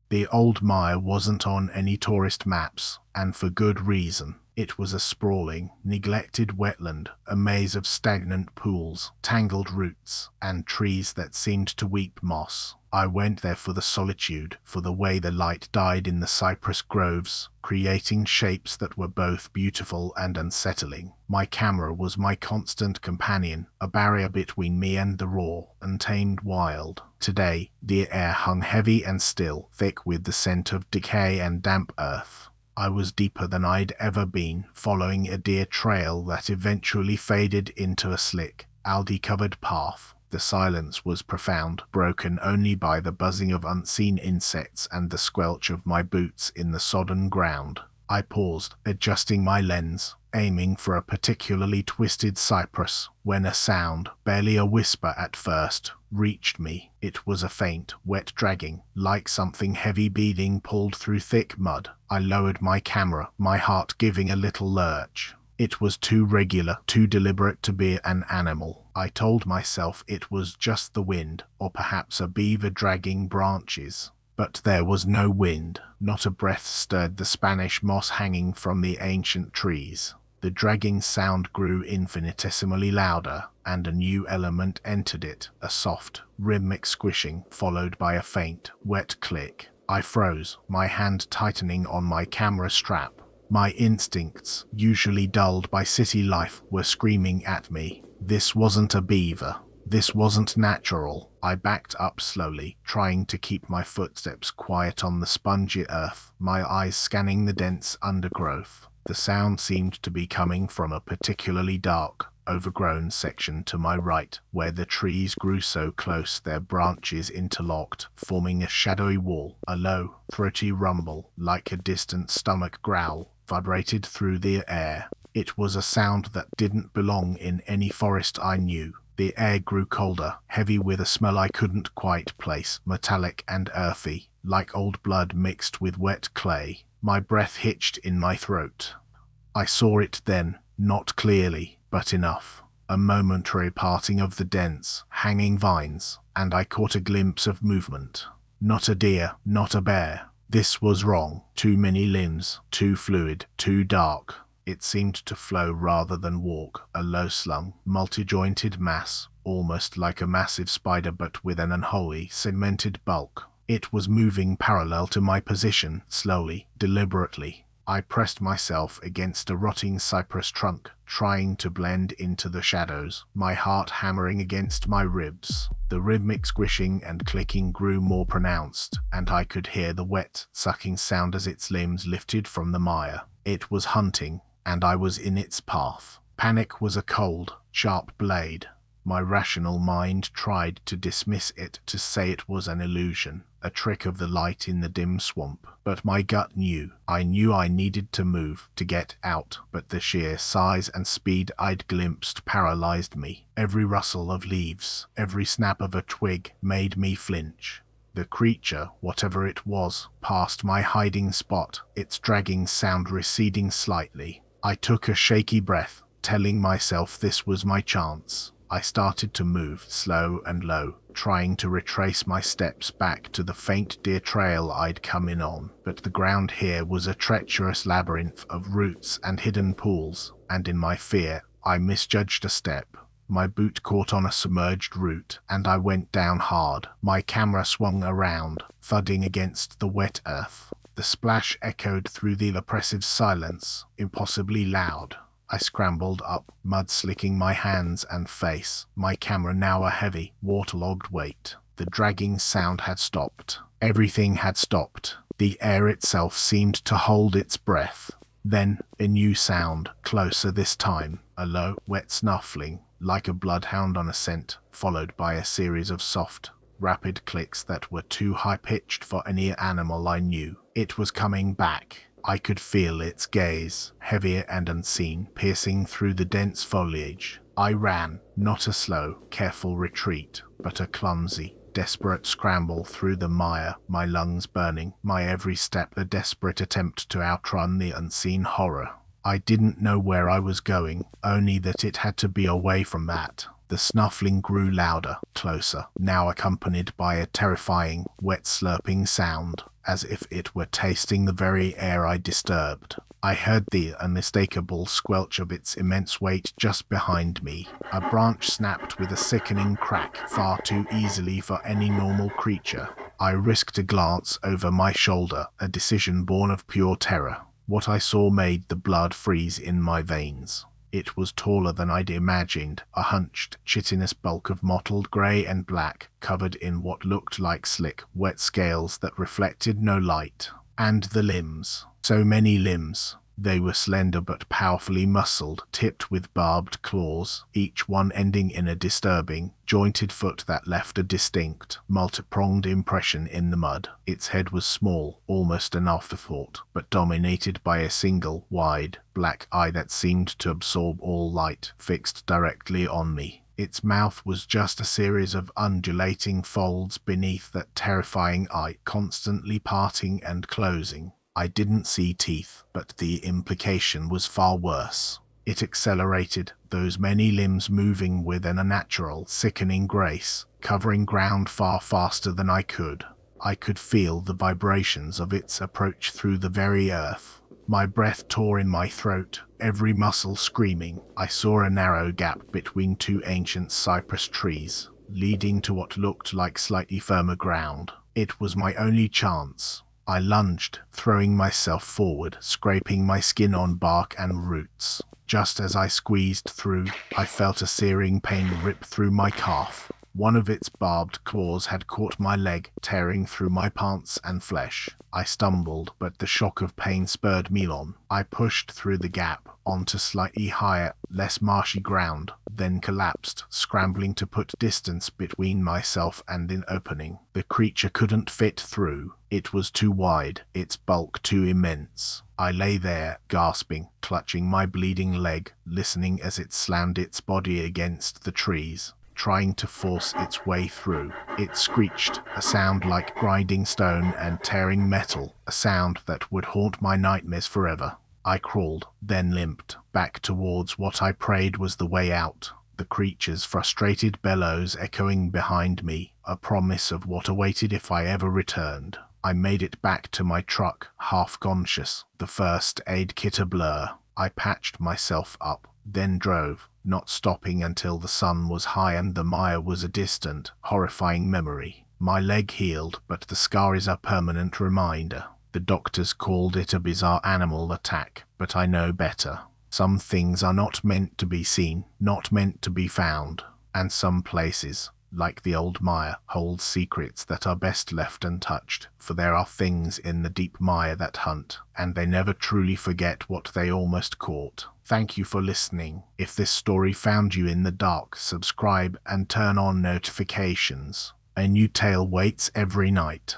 The Old Mire wasn't on any tourist maps, and for good reason. It was a sprawling, neglected wetland, a maze of stagnant pools, tangled roots, and trees that seemed to weep moss. I went there for the solitude, for the way the light died in the cypress groves, creating shapes that were both beautiful and unsettling. My camera was my constant companion, a barrier between me and the raw, untamed wild. Today, the air hung heavy and still, thick with the scent of decay and damp earth. I was deeper than I'd ever been, following a deer trail that eventually faded into a slick, algae-covered path. The silence was profound, broken only by the buzzing of unseen insects and the squelch of my boots in the sodden ground. I paused, adjusting my lens, aiming for a particularly twisted cypress, when a sound, barely a whisper at first, reached me. It was a faint, wet dragging, like something heavy being pulled through thick mud. I lowered my camera, my heart giving a little lurch. It was too regular, too deliberate to be an animal. I told myself it was just the wind, or perhaps a beaver dragging branches. But there was no wind. Not a breath stirred the Spanish moss hanging from the ancient trees. The dragging sound grew infinitesimally louder, and a new element entered it, a soft, rhythmic squishing, followed by a faint, wet click. I froze, my hand tightening on my camera strap. My instincts, usually dulled by city life, were screaming at me. This wasn't a beaver. This wasn't natural. I backed up slowly, trying to keep my footsteps quiet on the spongy earth, my eyes scanning the dense undergrowth. The sound seemed to be coming from a particularly dark, overgrown section to my right, where the trees grew so close their branches interlocked, forming a shadowy wall. A low, throaty rumble, like a distant stomach growl, vibrated through the air. It was a sound that didn't belong in any forest I knew. The air grew colder, heavy with a smell I couldn't quite place, metallic and earthy, like old blood mixed with wet clay. My breath hitched in my throat. I saw it then, not clearly, but enough. A momentary parting of the dense, hanging vines, and I caught a glimpse of movement. Not a deer, not a bear. This was wrong. Too many limbs, too fluid, too dark. It seemed to flow rather than walk, a low-slung, multi-jointed mass, almost like a massive spider but with an unholy, segmented bulk. It was moving parallel to my position, slowly, deliberately. I pressed myself against a rotting cypress trunk, trying to blend into the shadows, my heart hammering against my ribs. The rhythmic squishing and clicking grew more pronounced, and I could hear the wet, sucking sound as its limbs lifted from the mire. It was hunting, and I was in its path. Panic was a cold, sharp blade. My rational mind tried to dismiss it, to say it was an illusion, a trick of the light in the dim swamp. But my gut knew. I knew I needed to move, to get out, but the sheer size and speed I'd glimpsed paralyzed me. Every rustle of leaves, every snap of a twig made me flinch. The creature, whatever it was, passed my hiding spot, its dragging sound receding slightly. I took a shaky breath, telling myself this was my chance. I started to move, slow and low, trying to retrace my steps back to the faint deer trail I'd come in on. But the ground here was a treacherous labyrinth of roots and hidden pools, and in my fear, I misjudged a step. My boot caught on a submerged root, and I went down hard. My camera swung around, thudding against the wet earth. The splash echoed through the oppressive silence, impossibly loud. I scrambled up, mud slicking my hands and face, my camera now a heavy, waterlogged weight. The dragging sound had stopped. Everything had stopped. The air itself seemed to hold its breath. Then, a new sound, closer this time, a low, wet snuffling, like a bloodhound on a scent, followed by a series of soft, rapid clicks that were too high-pitched for any animal I knew. It was coming back. I could feel its gaze, heavier and unseen, piercing through the dense foliage. I ran, not a slow, careful retreat, but a clumsy, desperate scramble through the mire, my lungs burning, my every step a desperate attempt to outrun the unseen horror. I didn't know where I was going, only that it had to be away from that. The snuffling grew louder, closer, now accompanied by a terrifying, wet slurping sound. as if it were tasting the very air I disturbed. I heard the unmistakable squelch of its immense weight just behind me. A branch snapped with a sickening crack, far too easily for any normal creature. I risked a glance over my shoulder, a decision born of pure terror. What I saw made the blood freeze in my veins. It was taller than I'd imagined, a hunched, chitinous bulk of mottled grey and black, covered in what looked like slick, wet scales that reflected no light. And the limbs. So many limbs. They were slender but powerfully muscled, tipped with barbed claws, each one ending in a disturbing, jointed foot that left a distinct, multi-pronged impression in the mud. Its head was small, almost an afterthought, but dominated by a single, wide, black eye that seemed to absorb all light, fixed directly on me. Its mouth was just a series of undulating folds beneath that terrifying eye, constantly parting and closing. I didn't see teeth, but the implication was far worse. It accelerated, those many limbs moving with an unnatural, sickening grace, covering ground far faster than I could. I could feel the vibrations of its approach through the very earth. My breath tore in my throat, every muscle screaming. I saw a narrow gap between two ancient cypress trees, leading to what looked like slightly firmer ground. It was my only chance. I lunged, throwing myself forward, scraping my skin on bark and roots. Just as I squeezed through, I felt a searing pain rip through my calf. One of its barbed claws had caught my leg, tearing through my pants and flesh. I stumbled, but the shock of pain spurred me on. I pushed through the gap, onto slightly higher, less marshy ground, then collapsed, scrambling to put distance between myself and an opening. The creature couldn't fit through. It was too wide, its bulk too immense. I lay there, gasping, clutching my bleeding leg, listening as it slammed its body against the trees, trying to force its way through. It screeched, a sound like grinding stone and tearing metal, a sound that would haunt my nightmares forever. I crawled, then limped, back towards what I prayed was the way out, the creature's frustrated bellows echoing behind me, a promise of what awaited if I ever returned. I made it back to my truck, half conscious, the first aid kit a blur. I patched myself up, then drove, not stopping until the sun was high and the mire was a distant, horrifying memory. My leg healed, but the scar is a permanent reminder. The doctors called it a bizarre animal attack, but I know better. Some things are not meant to be seen, not meant to be found, and some places, like the Old Mire, hold secrets that are best left untouched, for there are things in the deep mire that hunt, and they never truly forget what they almost caught. Thank you for listening. If this story found you in the dark, subscribe and turn on notifications. A new tale waits every night.